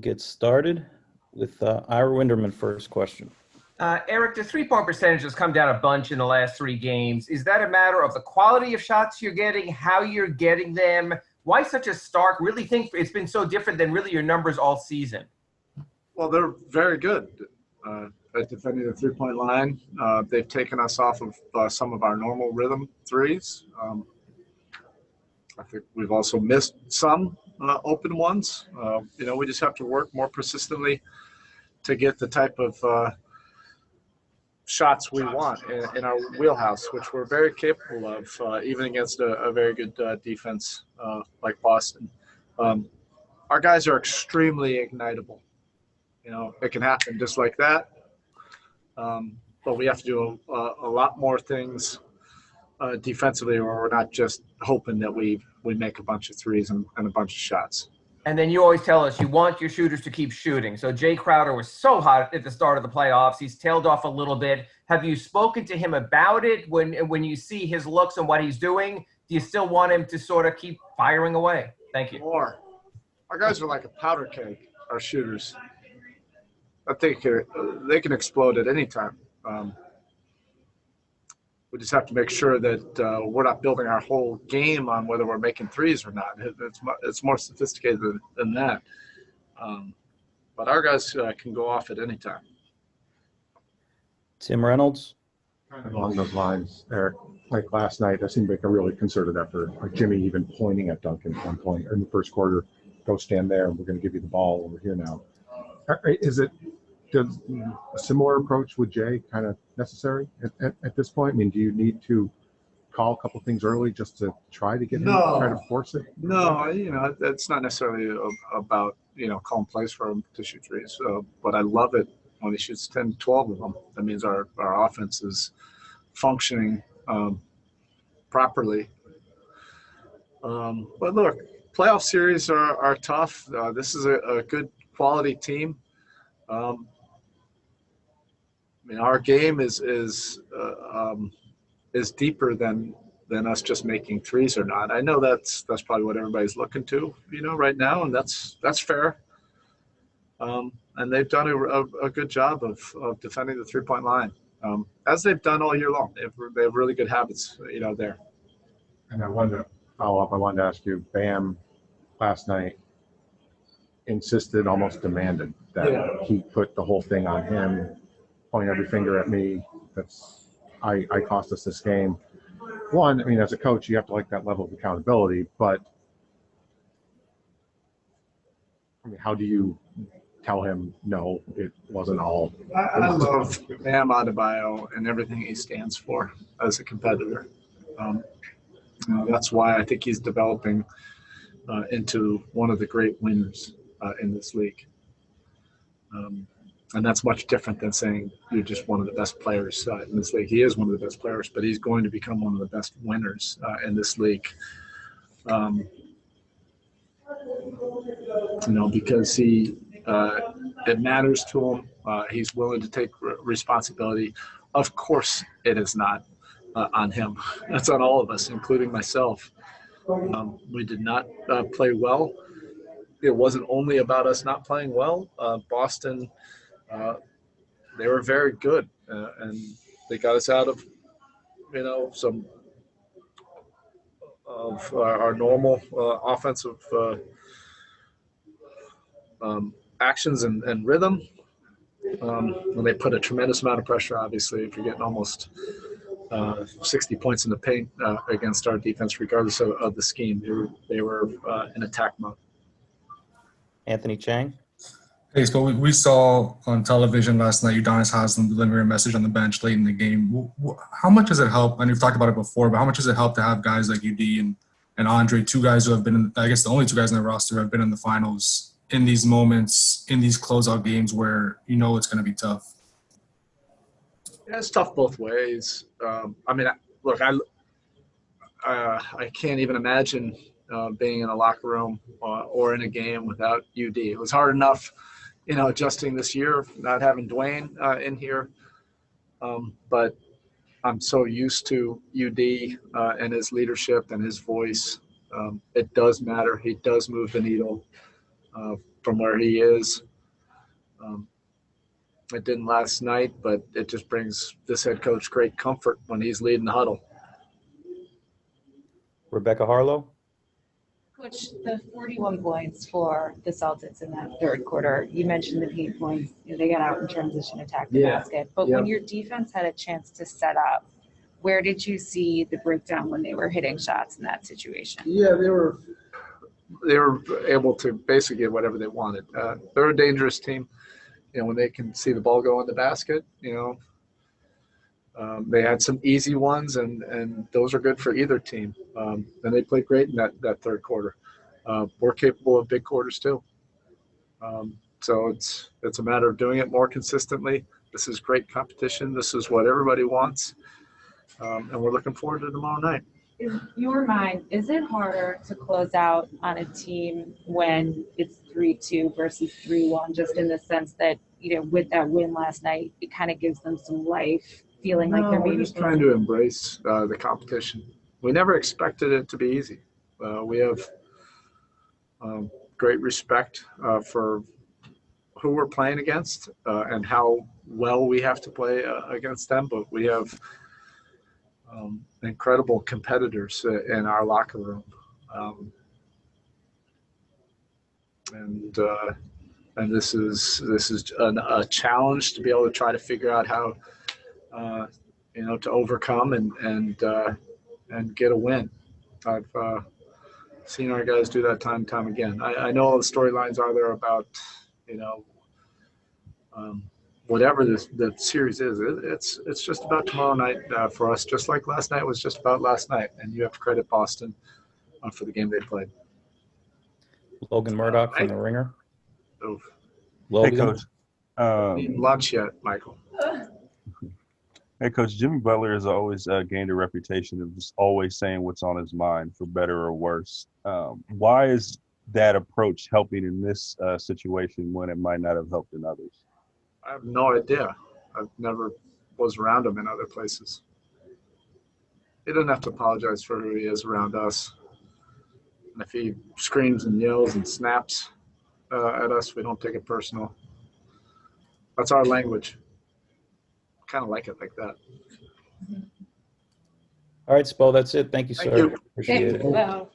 Get started with Ira Winderman first question. Erik, the three-point percentage has come down a bunch in the last three games. Is that a matter of the quality of shots you're getting, how you're getting them? Why such a stark? Really think it's been so different than really your numbers all season? Well, they're very good at defending the three-point line. They've taken us off of some of our normal rhythm threes. I think we've also missed some open ones. We just have to work more persistently to get the type of shots we want in our wheelhouse, which we're very capable of, even against a very good defense like Boston. Our guys are extremely ignitable. It can happen just like that. But we have to do a lot more things defensively, or we're not just hoping that we make a bunch of threes and a bunch of shots. And then you always tell us you want your shooters to keep shooting. So Jae Crowder was so hot at the start of the playoffs. He's tailed off a little bit. Have you spoken to him about it when you see his looks and what he's doing? Do you still want him to sort of keep firing away? Thank you. More. Our guys are like a powder keg, our shooters. I think they can explode at any time. We just have to make sure that we're not building our whole game on whether we're making threes or not. It's more sophisticated than that. But our guys can go off at any time. Tim Reynolds. Kind of along those lines, Erik, like last night, that seemed like a really concerted effort. Like Jimmy even pointing at Duncan at one point in the first quarter, go stand there, and we're going to give you the ball over here now. Does a similar approach with Jae kind of necessary at this point? I mean, do you need to call a couple things early just to try to get him to try to force it? No, that's not necessarily about, calling plays for him to shoot threes. But I love it when he shoots 10, 12 of them. That means our offense is functioning properly. But look, playoff series are tough. This is a good quality team. Our game is deeper than us just making threes or not. I know that's probably what everybody's looking to, right now, and that's fair. And they've done a good job of defending the three-point line, as they've done all year long. They have really good habits, there. And I wanted to follow up. I wanted to ask you, Bam last night insisted, almost demanded that he put the whole thing on him, point every finger at me. I cost us this game. One, as a coach, you have to like that level of accountability, but how do you tell him, no, it wasn't all? I love Bam Adebayo and everything he stands for as a competitor. That's why I think he's developing into one of the great winners in this league. And that's much different than saying you're just one of the best players in this league. He is one of the best players, but he's going to become one of the best winners in this league. Because it matters to him. He's willing to take responsibility. Of course, it is not on him. That's on all of us, including myself. We did not play well. It wasn't only about us not playing well. Boston, they were very good, and they got us out of, some of our normal offensive actions and rhythm. And they put a tremendous amount of pressure, obviously, if you're getting almost 60 points in the paint against our defense, regardless of the scheme. They were in attack mode. Anthony Chang. Hey, so we saw on television last night Udonis Haslem delivering a message on the bench late in the game. How much does it help? And you've talked about it before, but how much does it help to have guys like UD and Andre, two guys who have been, I guess the only two guys in the roster have been in the finals in these moments, in these closeout games where it's going to be tough? Yeah, it's tough both ways. Look, I can't even imagine being in a locker room or in a game without UD. It was hard enough, adjusting this year, not having Dwayne in here. But I'm so used to UD and his leadership and his voice. It does matter. He does move the needle. from where he is. It didn't last night, but it just brings this head coach great comfort when he's leading the huddle. Rebecca Harlow? Coach, the 41 points for the Celtics in that third quarter, you mentioned the pain points. They got out in transition, attacked the basket. But when your defense had a chance to set up, where did you see the breakdown when they were hitting shots in that situation? Yeah, they were able to basically get whatever they wanted. They're a dangerous team. When they can see the ball go in the basket, they had some easy ones, and those are good for either team. And they played great in that third quarter. We're capable of big quarters too. So it's a matter of doing it more consistently. This is great competition. This is what everybody wants. And we're looking forward to tomorrow night. In your mind, is it harder to close out on a team when it's 3-2 versus 3-1, just in the sense that, with that win last night, it kind of gives them some life, feeling like they're maybe just trying to embrace the competition. We never expected it to be easy. We have great respect for who we're playing against and how well we have to play against them, but we have incredible competitors in our locker room, and this is a challenge to be able to try to figure out how to overcome and get a win. I've seen our guys do that time and time again. I know all the storylines are there about whatever the series is. It's just about tomorrow night for us, just like last night was just about last night. And you have to credit Boston for the game they played. Logan Murdoch from The Ringer. Oof. Logan. Hey, Coach. Eating lunch yet, Michael? Hey, Coach. Jimmy Butler has always gained a reputation of just always saying what's on his mind, for better or worse. Why is that approach helping in this situation when it might not have helped in others? I have no idea. I've never was around him in other places. He doesn't have to apologize for who he is around us. And if he screams and yells and snaps at us, we don't take it personal. That's our language. Kind of like it like that. All right, Spo, that's it. Thank you, Thank sir. you. Appreciate it. Well,